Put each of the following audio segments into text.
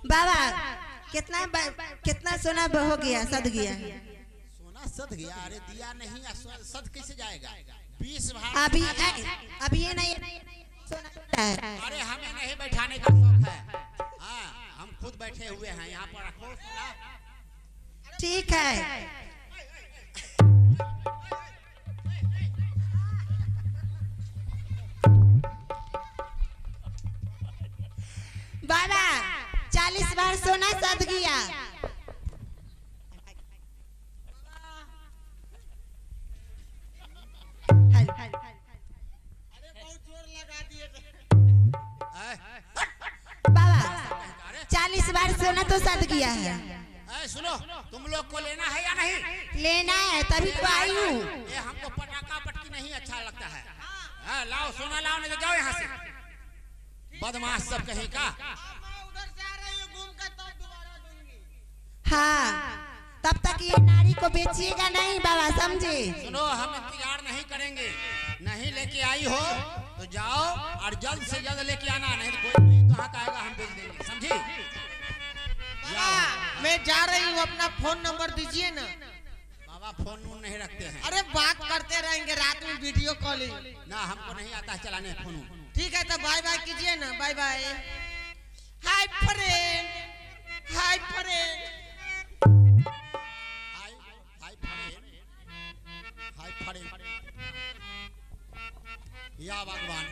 बाबा कितना सोना हो गया, सद गया। सोना सद गया? अरे दिया नहीं, सद कैसे जाएगा? 20 भार। अभी ये नहीं सोना है। अरे हमें नहीं बैठाने का शौक है। हाँ, हम खुद बैठे हुए हैं यहाँ पर। रखो सोना। ठीक है। बाबा 40 बार सोना सद गया। अरे बहुत जोर लगा दिए। बाबा 40 बार सोना तो सद गया है। सुनो, तुम लोग को लेना है या नहीं? लेना है, तभी तो आई हूँ। ये हमको पटाखा पटकी नहीं अच्छा लगता है। लाओ सोना, लाओ, नहीं तो जाओ यहाँ से। बदमाश सब कहीं का। मैं उधर से आ रही हूँ घूम कर, तब दोबारा दूंगी। हाँ, तब तक ये नारी को बेचिएगा नहीं बाबा, समझे? सुनो, हम इंतजार नहीं करेंगे। नहीं लेके आई हो तो जाओ और जल्द से जल्द लेके आना, नहीं तो कोई भी कहाँ का आएगा हम बेच देंगे, समझी? मैं जा रही हूँ, अपना फोन नंबर दीजिए ना। बाबा फोन वोन नहीं रखते हैं। अरे बात करते रहेंगे रात में, वीडियो कॉलिंग। ना, हमको नहीं आता है चलाने फोन। ठीक है, तो बाय बाय कीजिए ना। Bye bye. Hi friend, hi friend, hi friend. या भगवान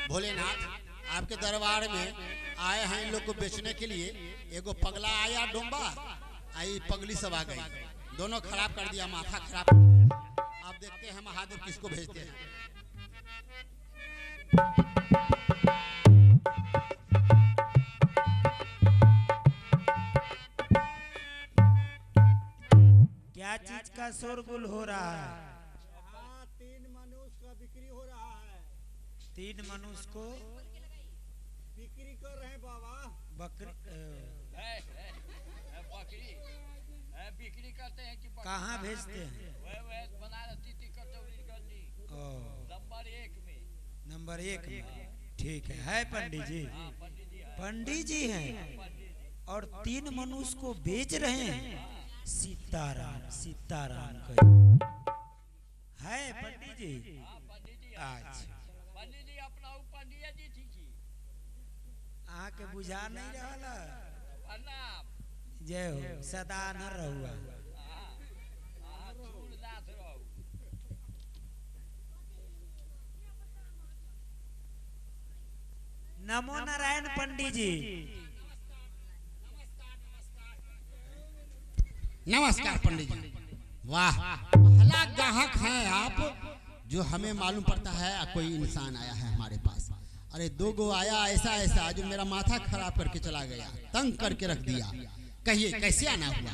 भोलेनाथ, आपके दरबार में आए हैं इन लोग को बेचने के लिए। एगो पगला आया डोंबा, आई पगली सब आ गई, दोनों खराब कर दिया, माथा खराब कर दिया। आप देखते हैं महादेव किसको भेजते हैं। क्या चीज का शोरगुल हो रहा है? हाँ, 3 मनुष्य का बिक्री हो रहा है। 3 मनुष्य को बिक्री कर रहे हैं बाबा। बकरी बिक्री करते हैं कि कहाँ भेजते हैं? बनारसी कचौड़ी गंजी नंबर 1 में। नंबर 1 में। ठीक है पंडित जी। पंडित जी हैं और 3 मनुष्य को बेच रहे हैं। सीताराम सीताराम है पंडित जी। अच्छा, पंडित जी अपना पंडित जी थी। आके बुझा नहीं रहा। प्रणाम। जय हो, सदा न रहुआ। नमो नारायण पंडित जी। नमस्कार पंडित जी। वाह, पहला ग्राहक हैं आप जो हमें मालूम पड़ता है कोई इंसान आया है हमारे पास। अरे 2 गो आया ऐसा जो मेरा माथा खराब करके चला गया, तंग करके रख दिया। कहिए कैसे आना हुआ?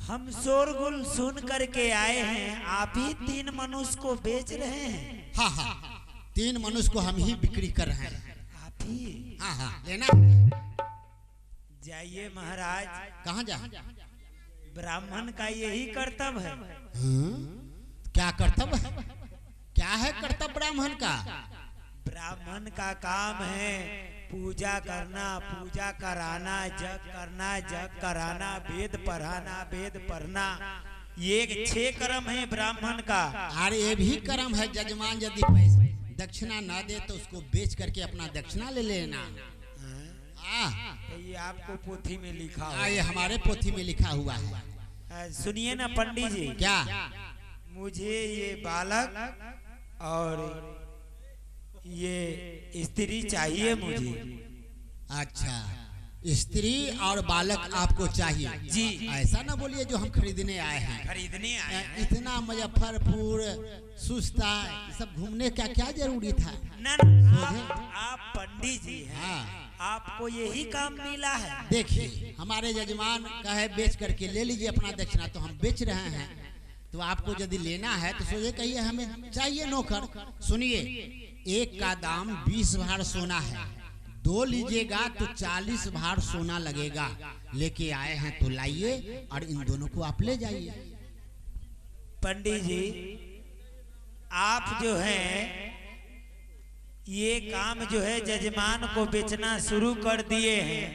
हम शोरगुल सुन करके आए हैं, आप ही 3 मनुष्य को बेच रहे हैं। हाँ, 3 मनुष्य को हम ही बिक्री कर रहे हैं। आप ही? हाँ, लेना। जाइए महाराज। कहाँ जा? ब्राह्मण का यही कर्तव्य है। क्या कर्तव्य है? क्या है कर्तव्य ब्राह्मण का? ब्राह्मण का काम है पूजा करना, पूजा कराना, जग कराना, वेद पढ़ना। ये 6 कर्म है ब्राह्मण का। अरे ये भी कर्म है जजमान, यदि पैसे दक्षिणा ना दे तो उसको बेच करके अपना दक्षिणा ले लेना। ये आपको पोथी में लिखा हुआ है। ये हमारे पोथी में लिखा हुआ है। सुनिए ना पंडित जी। क्या? मुझे ये बालक और ये स्त्री चाहिए मुझे। अच्छा, स्त्री और बालक आपको चाहिए जी। ऐसा ना बोलिए जो हम खरीदने आए हैं। खरीदने आए हैं? इतना मुजफ्फरपुर सुस्ता सब घूमने का क्या जरूरी था? ना, आप पंडित जी हैं। हाँ, आपको यही काम मिला है। देखिए हमारे जजमान कहे बेच करके ले लीजिए अपना दक्षिणा, तो हम बेच रहे हैं। तो आपको यदि लेना है तो सोचे कहिए हमें चाहिए नौकर। सुनिए, एक का दाम 20 भार सोना है, 2 लीजिएगा तो 40 भार सोना लगेगा। लेके आए हैं तो लाइए और इन दोनों को आप ले जाइए। पंडित जी, आप जो हैं ये काम जो है जजमान को बेचना शुरू कर दिए हैं,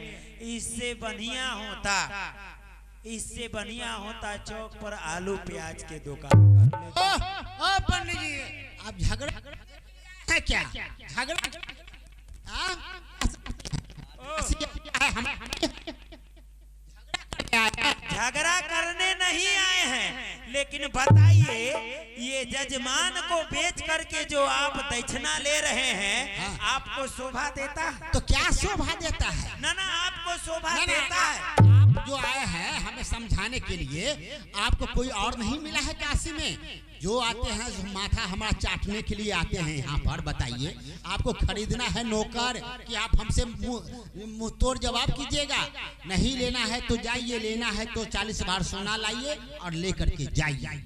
इससे बढ़िया होता चौक पर आलू प्याज के दुकान कर लेते। ओ पंडित जी, आप झगड़ा है क्या? झगड़ा झगड़ा करने नहीं आए हैं, लेकिन बताइए ये जजमान को बेच करके जो आप दक्षिणा ले रहे हैं, आपको शोभा देता है? तो क्या शोभा देता है? ना आपको शोभा ना, देता है? आप जो आए हैं हमें समझाने के लिए, आपको कोई और नहीं मिला है काशी में? जो आते हैं जो माथा हमारा चाटने के लिए आते हैं यहाँ पर, बताइए आपको खरीदना है नौकर कि आप हमसे मुंह तोड़ जवाब कीजिएगा? नहीं लेना है तो जाइए, लेना है तो 40 भार सोना लाइए और लेकर के जाइए।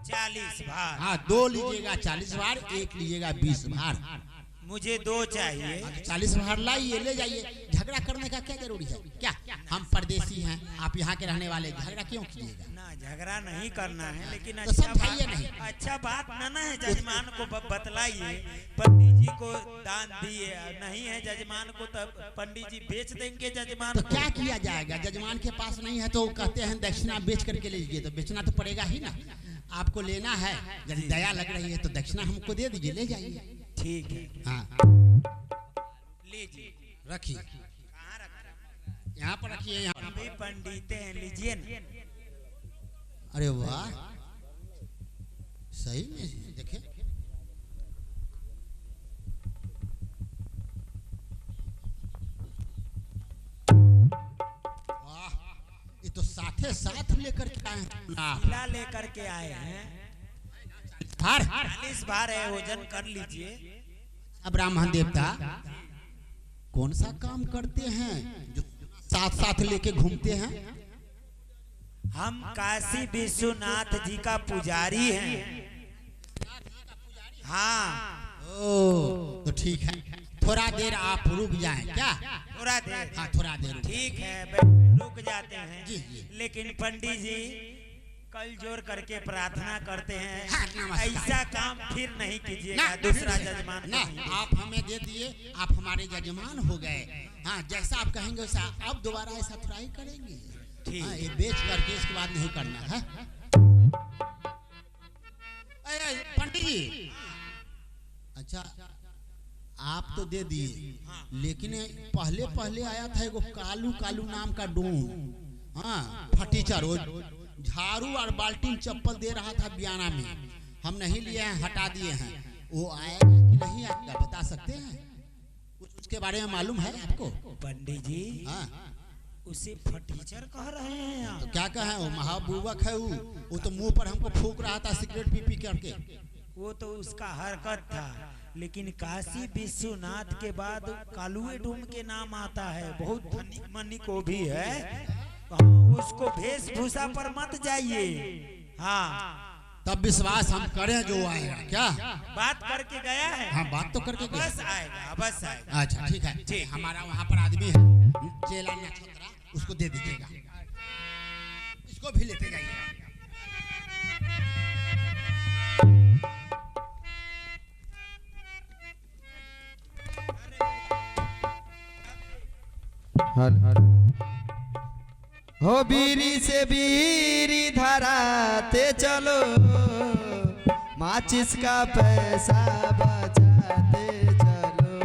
40 भार? हाँ, 2 लीजिएगा 40 भार, 1 लीजिएगा 20 भार। मुझे 2 चाहिए। 40 भार लाइए, ले जाइए। झगड़ा करने का क्या जरूरी है? क्या हम परदेसी हैं, आप यहाँ के रहने वाले, झगड़ा क्यों कीजिएगा? ना झगड़ा नहीं करना है, लेकिन तो समझाइए नहीं। अच्छा बात ना है जजमान को बतलाइए। पंडित जी को दान दिए, नहीं है जजमान को, तब पंडित जी बेच देंगे जजमान तो को। क्या किया जाएगा? जजमान के पास नहीं है तो कहते हैं दक्षिणा बेच करके लीजिए, तो बेचना तो पड़ेगा ही ना। आपको लेना है, यदि दया लग रही है तो दक्षिणा हमको दे दीजिए, ले जाइए। ठीक है, हाँ, लीजिए। रखिए। कहाँ रख? यहाँ पर रखिए। यहाँ हम भी पंडित हैं, लीजिए ना। अरे वाह, सही में देखिए। वाह, ये तो साथे साथ लेकर के आए हैं। किला लेकर के आए हैं। 40 भार है, वजन कर लीजिए। अब ब्राह्मण देवता कौन सा काम करते हैं जो साथ साथ लेके घूमते हैं? हम काशी विश्वनाथ जी का पुजारी हैं। हाँ। ओ, तो ठीक है, थोड़ा देर आप रुक जाएं। क्या? थोड़ा देर? हाँ, थोड़ा देर रुक। ठीक है, रुक जाते हैं। जी, जी। लेकिन पंडित जी कल जोर करके प्रार्थना करते हैं, हाँ, नमस्कार। ऐसा काम फिर नहीं कीजिएगा ना, दूसरा जजमान ना, को। आप हमें दे दिए, आप हमारे जजमान हो गए। हाँ, जैसा आप कहेंगे वैसा। अब दोबारा ऐसा थोड़ा ही करेंगे। ठीक। हाँ, ये बेच करके इसके बाद नहीं करना है। पंडित जी, अच्छा आप तो दे दिए, लेकिन पहले पहले आया था एगो कालू कालू नाम का डोन। हाँ, फटीचर, झाड़ू और बाल्टी चप्पल दे रहा था बियाना में। हम नहीं लिए हैं, हटा दिए हैं। वो आएगा कि नहीं आएगा बता सकते हैं? कुछ उसके बारे में मालूम है आपको? पंडित जी, हाँ, उसे फटीचर कह रहे हैं आप? तो क्या कहें, वो महाबुर्बक है। वो तो मुंह पर हमको फूंक रहा था सिगरेट पी पी करके। वो तो उसका हरकत था, लेकिन काशी विश्वनाथ के बाद कालुए डूम के नाम आता है। बहुत धनिक मनिक को भी है। उसको वेशभूषा पर मत जाइए। हाँ, तब विश्वास हम करें जो आएगा। क्या बात करके गया है? हाँ, बात तो करके गया। बस आएगा, बस आएगा। अच्छा, ठीक है। ठीक, हमारा वहाँ पर आदमी है चेला नक्षत्रा, उसको दे दीजिएगा। इसको भी लेते जाइएगा। हो बीरी से बीरी धराते चलो, माचिस का पैसा बचाते चलो।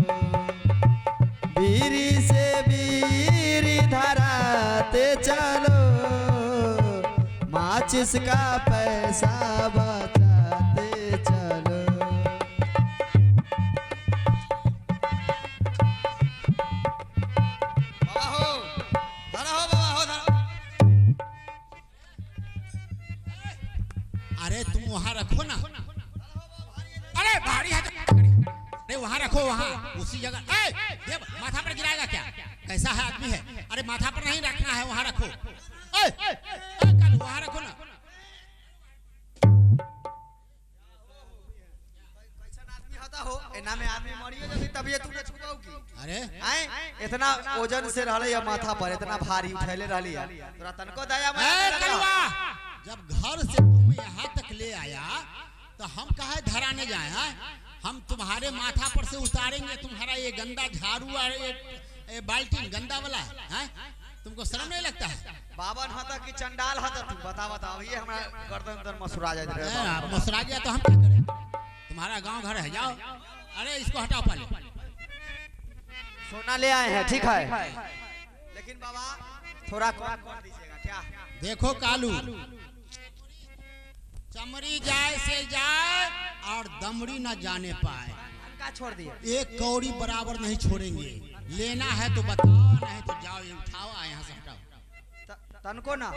बीरी से बीरी धराते चलो, माचिस का पैसा बचाते चलो। अरे तुम वहाँ रखो ना। अरे भारी है, अरे वहाँ रखो, वहाँ उसी जगह। ये माथा पर गिराएगा क्या? कैसा है आदमी है? अरे माथा पर नहीं रखना है, वहाँ रखो। कल वहाँ रखो ना। अरे इतना वजन से रहले या माथा पर इतना भारी उठैले रहली है, तोरा तनको दया में कलवा, जब घर से तुम यहाँ तक ले आया तो हम कहे धराने जाए? हम तुम्हारे माथा पर से उतारेंगे तुम्हारा ये गंदा झाड़ू और ये बाल्टी गंदा वाला है? तुमको शर्म नहीं लगता है? बावन हता कि चंडाल हता तू बता बताओ ये हमारा गर्दन अंदर मसुरा जाए रे मसुरा गया तो हम क्या करें? तुम्हारा गांव घर है, जाओ। अरे इसको हटाओ पहले। सोना ले आए हैं ठीक है, लेकिन बाबा थोड़ा कम कर दीजिएगा क्या? देखो कालू, चमड़ी जाए से जाए और दमड़ी न जाने पाए। का छोड़ दिए एक कौड़ी बराबर नहीं छोड़ेंगे। लेना है तो बताओ, नहीं तो जाओ ये उठाओ, यहाँ से हटाओ। तनको ना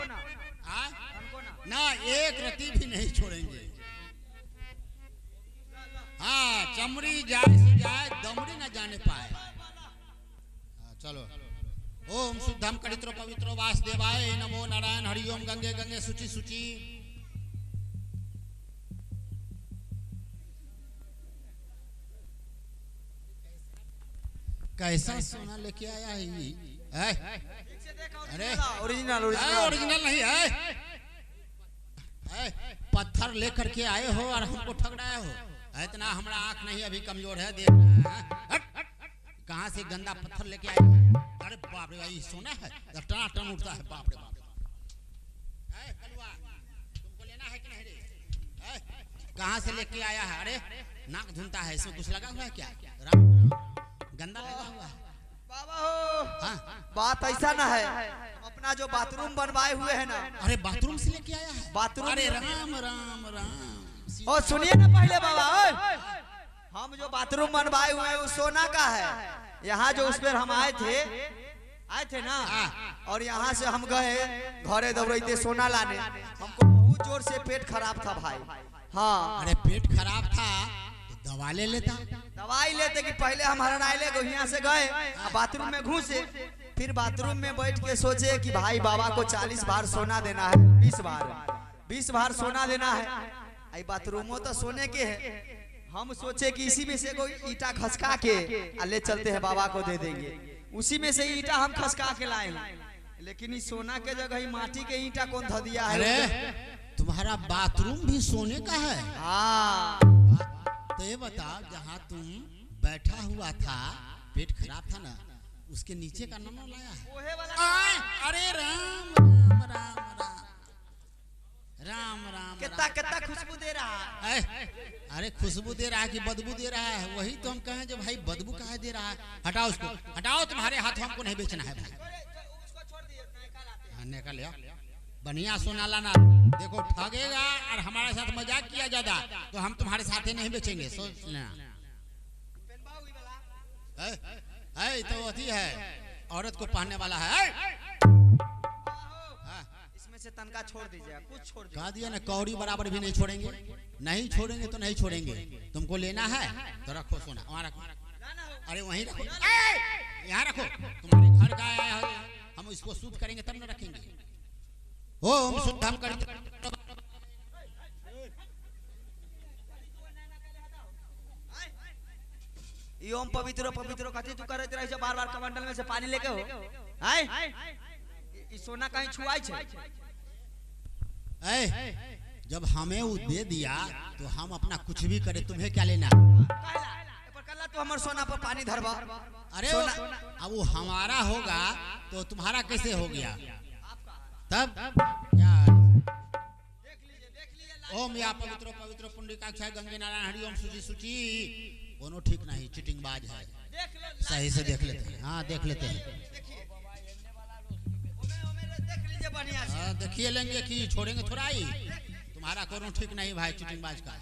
ना एक रत्ती भी नहीं छोड़ेंगे। हाँ, चमड़ी जाए से जाए दमड़ी न जाने पाए। चलो। ओम शुद्धम करित्रो पवित्रो वासुदेवाय नमो नारायण हरि ओम गंगे गंगे शुचि शुचि। कैसा सोना लेके आया है ये? अरे ओरिजिनल ओरिजिनल नहीं है, पत्थर लेकर के आए हो और हमको ठग रहे हो। इतना हमारा आंख नहीं अभी कमजोर है, देख रहे हैं। कहाँ से गंदा पत्थर लेके आए? अरे बाप रे भाई, सोना है टना टन उठता है, बाप रे बाप। तुमको लेना है कि नहीं रे? कहाँ से लेके आया है? अरे नाक धुनता है, इसमें कुछ लगा हुआ है क्या? गंदा लगा हुआ है बाबा हो। हाँ? बात ऐसा ना है, अपना जो बाथरूम बनवाए हुए है ना। अरे बाथरूम से लेके आया है बाथरूम? अरे राम राम राम। ओ सुनिए ना पहले बाबा, हम जो बाथरूम बनवाए हुए हैं वो सोना का है। यहाँ जो उस पर हम आए थे ना, और यहाँ से हम गए घरे दौड़ते सोना लाने। हमको बहुत जोर से पेट खराब था भाई। हाँ, अरे पेट खराब था तो दवा ले लेता। दवाई लेते कि पहले हम हरनाइले यहाँ से गए, बाथरूम में घुसे, फिर बाथरूम में बैठ के सोचे कि भाई बाबा को 40 बार सोना देना है, 20 बार सोना देना है। आई बाथरूमो तो सोने के है। हम सोचे कि इसी में से कोई ईटा खसका के ले चलते हैं, बाबा को दे देंगे। उसी में से ईटा हम खसका के लाए, लेकिन इस सोना के जगह ही माटी के ईटा कौन धो दिया है? अरे तुम्हारा बाथरूम भी सोने का है? हाँ। तो ये बताओ, जहाँ तुम बैठा हुआ था, पेट खराब था ना, उसके नीचे का नंबर लाया है? अरे राम राम राम राम राम राम। कितना खुशबू दे रहा है? अरे खुशबू दे रहा है कि बदबू दे रहा है? वही तो हम कहें जो भाई बदबू काहे दे रहा है? हटाओ उसको, हटाओ। तुम्हारे हाथों हमको नहीं बेचना है भाई। निकल लिया, बढ़िया सोना लाना। देखो ठगेगा और हमारे साथ मजाक किया ज्यादा तो हम तुम्हारे साथ ही नहीं बेचेंगे, सोच लेना। तो अति है, औरत को पहनने वाला है। इसमें से तनका छोड़ दीजिए, कुछ छोड़ दीजिए। कहा दिया ना, कौड़ी बराबर भी नहीं छोड़ेंगे। नहीं छोड़ेंगे तो नहीं छोड़ेंगे। तुमको लेना है तो रखो सोना, वहाँ रखो। अरे वहीं रखो, यहाँ रखो। तुम्हारे घर का आया है, हम इसको शुद्ध करेंगे तब न रखेंगे। ओम शुद्धम करित्रो। ओम पवित्र पवित्र कथी तू करत रही बार बार कमंडल में से पानी लेके हो? आय ई सोना कहीं छुआई छे? जब हमें वो दे दिया तो हम अपना कुछ भी करें, तुम्हें क्या लेना? कहला तो हमर सोना पर पानी धरबा। अरे अब वो हमारा होगा तो तुम्हारा कैसे हो गया? तब क्या? ओम या पवित्र पवित्र पुंडरीकाक्षाय गंगे नारायण हरि ओम शुचि शुचि। दोनों ठीक नहीं, चिटिंग बाज है। सही से देख लेते हैं। हाँ देख लेते हैं। हाँ देखिए लेंगे कि छोड़ेंगे थोड़ा ही। तुम्हारा करो ठीक नहीं भाई, चिटिंग बाज का।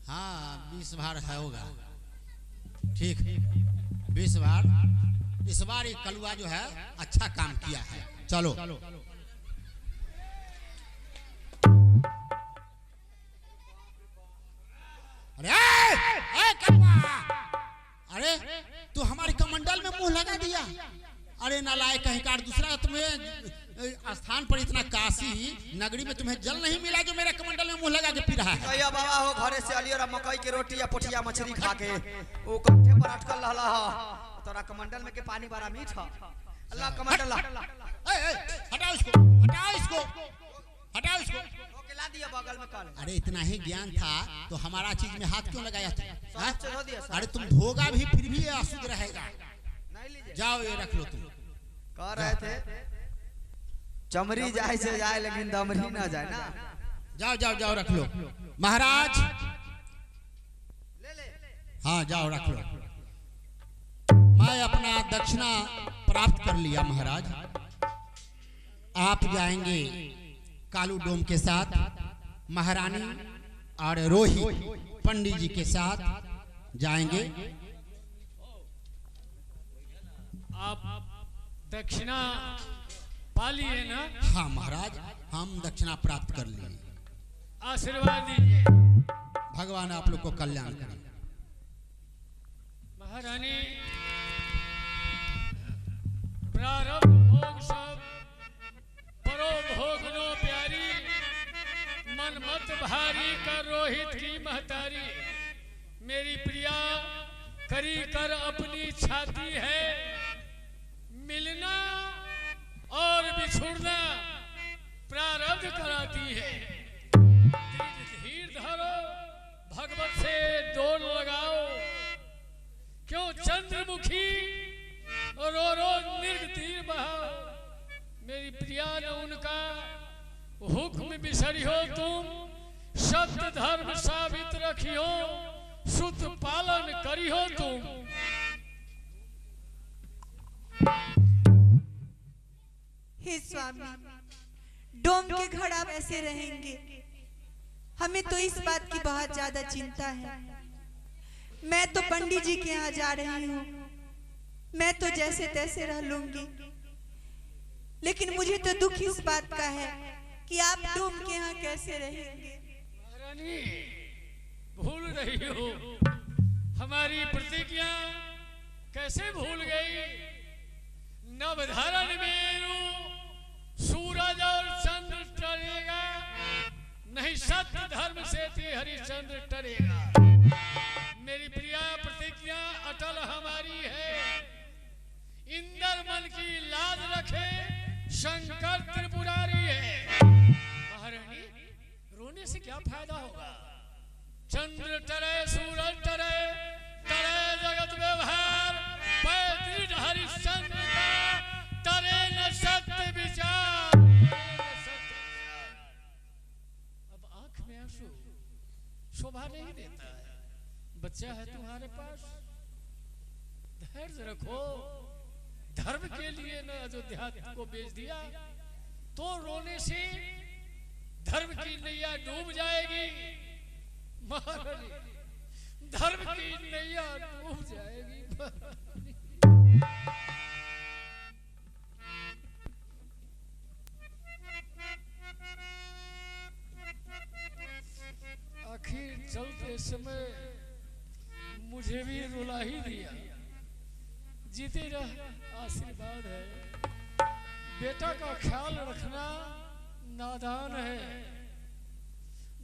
हाँ 20 बार है होगा, ठीक 20 बार। इस बार ये कलुआ जो है अच्छा काम किया है। चलो अरे कलुआ, अरे तू हमारे कमंडल में मुंह लगा दिया। अरे नालायक कहीं कार, दूसरा तुम्हें स्थान पर इतना काशी नगरी में तुम्हें जल नहीं मिला जो मेरे कमंडल में मुंह लगा के पी रहा है। कहिया बाबा हो घरे से अलियो रा मकई के रोटी या पोठिया मछली खा के वो कंठे पर अटकल रहला ह। तोरा कमंडल में के पानी बड़ा मीठ ह। अल्लाह कमंडल हटाओ इसको, हटाओ इसको। हटाओ इसको। ओके ला दिया बगल में कल। अरे इतना ही ज्ञान था तो हमारा चीज में हाथ क्यों लगाया था? हाँ? से धो दिया सर। अरे तुम धोगा भी फिर भी ये अशुद्ध रहेगा। नहीं लीजिए। जाओ ये रख लो तुम। कह रहे थे चमड़ी जाए से जाए लेकिन दमरी ना जाए ना। जाओ जाओ जाओ रख लो महाराज। ले ले। हाँ जाओ रख लो। मैं अपना दक्षिणा प्राप्त कर लिया महाराज। आप जाएंगे कालू डोम के साथ महारानी और रोहित पंडित जी के साथ जाएंगे। आप दक्षिणा पा लिए ना? हाँ महाराज हम दक्षिणा प्राप्त कर लिए। आशीर्वाद दीजिए। भगवान आप लोग को कल्याण करें। महारानी प्रारब्ध भोग सब परो भोग नो प्यारी, मन मत भारी कर रोहित की महतारी। मेरी प्रिया करी कर अपनी छाती है, मिलना और बिछुड़ना प्रारब्ध कराती है। धीर धरो, भगवत से दौड़ लगाओ, क्यों चंद्रमुखी रो रो निर्गतीर बहाओ। मेरी प्रिया ने उनका हुक्म बिसरियो तुम, सत्य धर्म साबित रखियो, सुत पालन करियो तुम। हे स्वामी, डोम के घर आप ऐसे रहेंगे, हमें तो इस बात की बहुत ज्यादा चिंता है। मैं तो पंडित जी के यहाँ जा रही हूँ, मैं तो जैसे तैसे रह लूंगी, लेकिन मुझे तो दुख इस बात का है कि आप डोम के यहाँ कैसे रहेंगे। महारानी भूल रही हो हमारी प्रतिज्ञा, कैसे भूल गई? नवधारण मेरु सूरज और चंद्र टरेगा, नहीं सत्य धर्म से हरिश्चंद्र टरेगा। मेरी प्रिया प्रतिज्ञा अटल हमारी है। इंद्र मन की लाज रखे, शंकर त्रिपुरारी है। महारानी रोने से क्या फायदा होगा? चंद्र टरे सूरज टरे, टरे जगत व्यवहार, पैतृ हरिश्चंद्र का टरे न सत्य विचार। अब आंख में आंसू शोभा नहीं देता है। बच्चा है तुम्हारे पास, धैर्य रखो। धर्म के लिए न अयोध्या को बेच दिया तो रोने से धर्म की नैया डूब जाएगी। महारानी धर्म की नैया डूब जाएगी। आखिर चलते समय मुझे भी रुला ही दिया। जीते रह आशीर्वाद है। बेटा का ख्याल रखना नादान है।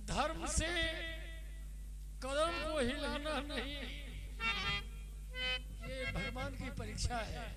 धर्म से कदम को हिलाना नहीं। ये भगवान की परीक्षा है।